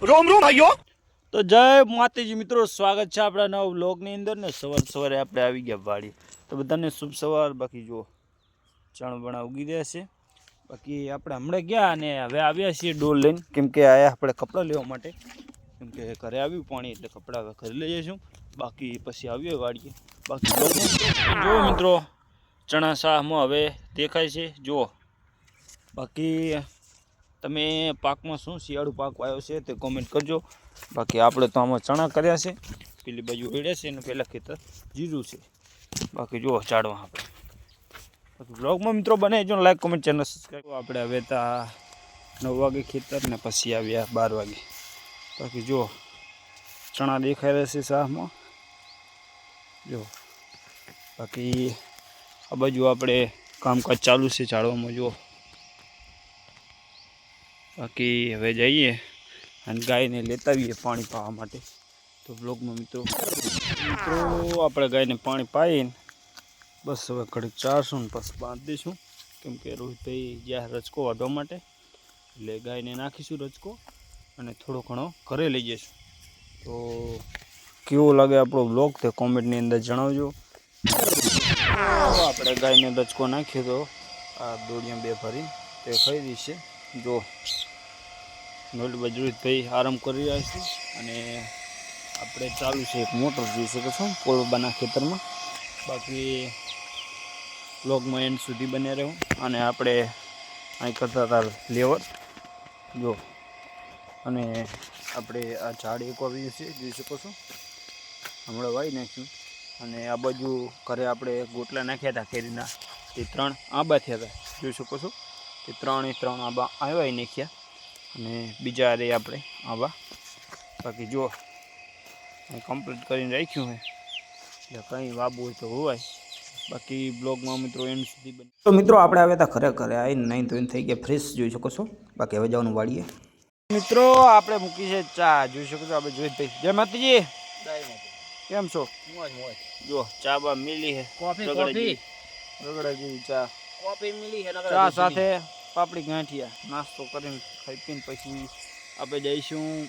रोम रोम भाइयों। તો જય માતાજી મિત્રો, સ્વાગત છે આપણા નવા વ્લોગની અંદર ને સવારે આપણે આવી ગયા વાડી. તો બધાને શુભ સવાર. બાકી જો ચણ બણા ઉગી રહ્યા છે. બાકી આપણે હમણાં ગયા અને હવે આવ્યા છીએ ડોલ લઈને, કેમ કે આયા આપણે કપડાં લેવા માટે, કેમ કે ઘરે આવ્યું પાણી એટલે કપડાં હવે ઘરે લઈ જઈશું. બાકી પછી આવીએ વાડીએ. બાકી જો મિત્રો ચણા શાહમાં હવે દેખાય છે જુઓ. બાકી તમે પાકમાં શું શિયાળુ પાક વાવ્યો છે તે કોમેન્ટ કરજો. બાકી આપણે તો આમાં ચણા કર્યા છે, પેલી બાજુ વેડ્યા છે અને પહેલાં ખેતર જીરું છે. બાકી જુઓ ઝાડવા આપણે. બાકી બ્લોગમાં મિત્રો બનાવીજો, લાઈક કોમેન્ટ ચેનલ સબસ્ક્રાઈબ. આપણે હવે તા 9 વાગે ખેતર ને પછી આવ્યા 12 વાગે. બાકી જુઓ ચણા દેખાઈ રહ્યા છે શાહમાં જુઓ. બાકી આ બાજુ આપણે કામકાજ ચાલુ છે ઝાડવામાં જુઓ. બાકી હવે જઈએ અને ગાયને લેતા આવીએ પાણી પાવા માટે. તો બ્લોગમાં મિત્રો આપણે ગાયને પાણી પાઈને બસ હવે ઘડીક ચારશું ને પછી બાંધી દઈશું, કેમ કે રોહિતભાઈ જ્યાં રચકો વાઢવા માટે એટલે ગાયને નાખીશું રચકો અને થોડો ઘણો ઘરે લઈ જઈશું. તો કેવો લાગે આપણો બ્લોગ તે કોમેન્ટની અંદર જણાવજો. આપણે ગાયને રચકો નાખ્યો તો આ દોડિયા 2 ભરીને તે ખાઈ દઈશે. જો રોહિતભાઈ આરામ કરી રહ્યા છે અને આપણે ચાલુ છે એક મોટર જોઈ શકો છો પોળબાના ખેતરમાં. બાકી બ્લોગમાં એન્ડ સુધી બને રહ્યું. અને આપણે અહીં કરતા હતા લેવર જો. અને આપણે આ ઝાડ એક વાવ્યું છે જોઈ શકો છો, હમણાં વાવી નાખ્યું. અને આ બાજુ ઘરે આપણે ગોટલા નાખ્યા હતા કેરીના, તે 3 આંબા થયા હતા જોઈ શકો છો. તે 3 આંબા આવ્યા નાખ્યા અને બીજા રે આપણે આવા. બાકી જો કમ્પ્લીટ કરીને રાખ્યું છે એટલે કંઈ વાવવું હોય તો હોવાય. બાકી બ્લોગમાં મિત્રો એન્ડ સુધી બને. તો મિત્રો આપણે આવ્યા હતા ઘરે આવીને નહીં તો થઈ ગયા ફ્રેશ જોઈ શકો છો. બાકી હવે જવાનું વાળીએ. મિત્રો આપણે મૂકી છે ચા જોઈ શકો છો. આપણે જોઈ જય માતાજી. કેમ છો? જો ચા બા મિલી છે, રગડા જેવી ચા મિલી છે. ચા સાથે પાપડી ગાંઠિયા નાસ્તો કરીને ખાઈ પીને પછી આપણે જઈશું.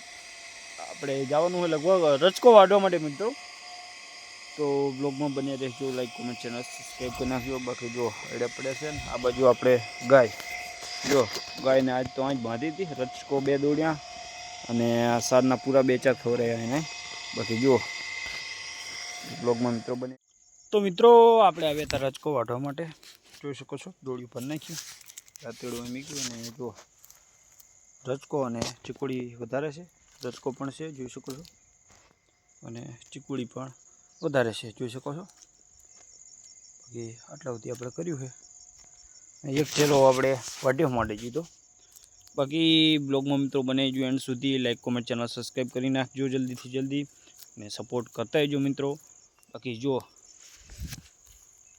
આપણે જવાનું હોય લગભગ રચકો વાઢવા માટે મિત્રો. તો બ્લોગમાં બને રહેજો, લાઈક કોમેન્ટ ચેનલ સબસ્ક્રાઈબ કરી નાખજો. બાકી જો એડે પડે છે ને આ બાજુ આપણે ગાય જો. ગાયને આજ તો અહીં જ બાંધી હતી, રચકો 2 દોડ્યા અને સારના પૂરા 2-4 ખવડાવ્યા એને. બાકી જુઓ બ્લોગમાં મિત્રો બને. તો મિત્રો આપણે આવ્યા હતા રચકો વાઢવા માટે જોઈ શકો છો. દોડ્યું ભરી નાખ્યું, રાતેડું મૂક્યું અને જો રચકો અને ચીકુડી વધારે છે. રચકો પણ છે જોઈ શકો છો અને ચીકુડી પણ વધારે છે જોઈ શકો છો. બાકી આટલા સુધી આપણે કર્યું છે. એક ચેલો આપણે વાઢ્યો માટે જીધો. બાકી બ્લોગમાં મિત્રો બનાવીજો એન્ડ સુધી, લાઈક કોમેન્ટ ચેનલ સબસ્ક્રાઈબ કરી નાખજો જલ્દીથી જલ્દી અને સપોર્ટ કરતા રહેજો મિત્રો. બાકી જો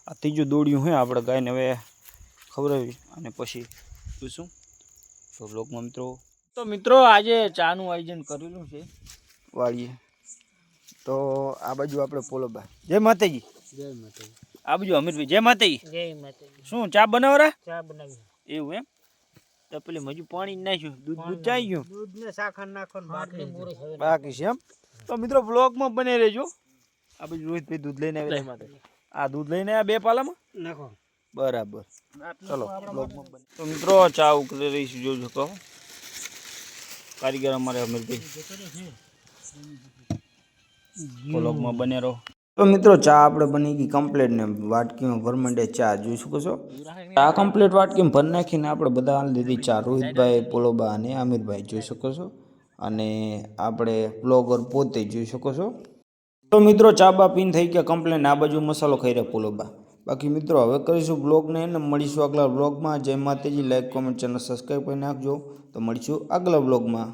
આ ત્રીજું દોડ્યું હોય આપણે ગાયને હવે ખવડાવી અને પછી જોઈશું તો બ્લોગમાં મિત્રો. તો મિત્રો આજે ચાનું આયોજન કરેલું છે વાળીએ. તો આ બાજુ આપણે પોલોબા જય માતાજી. જય માતાજી. આ બાજુ અમીરભાઈ જય માતાજી. જય માતાજી. શું ચા બનાવરા? ચા બનાવી. એવું એમ? તો પેલી હજુ પાણી નાખ્યું, દૂધ ચાઈ ગયું, દૂધ ને સાખર નાખવાનું બાકી છે એમ. તો મિત્રો બ્લોગમાં બને રહેજો. આ બાજુ રોહિતભાઈ દૂધ લઈને આવ્યા. આ દૂધ લઈને આવ્યા 2 પાલામાં નાખો બરાબર. ચલો બ્લોગમાં બને. તો મિત્રો ચા ઉકળી રહીશું જોજો કહો. કારીગર અમારે અમીરભાઈ બ્લોગમાં બને રહો. તો મિત્રો ચા આપણે બની ગઈ કમ્પ્લીટ ને વાટકીમાં ભરમંડે ચા જોઈ શકો છો. આ કમ્પ્લીટ વાટકીમાં ભરી નાખીને આપણે બધા લીધી ચા. રોહિતભાઈ, પોલોબા અને અમીરભાઈ જોઈ શકો છો અને આપણે બ્લોગર પોતે જોઈ શકો છો. તો મિત્રો ચા બા પીને થઈ ગયા કમ્પ્લીટ. આ બાજુ મસાલો ખાઈ રહ્યા પોલોબા. બાકી મિત્રો હવે કરીશું બ્લોગને અને મળીશું આગલા બ્લોગમાં. જય માતાજી. લાઈક કોમેન્ટ ચેનલ સબસ્ક્રાઈબ કરી નાખજો. તો મળીશું આગલા બ્લોગમાં.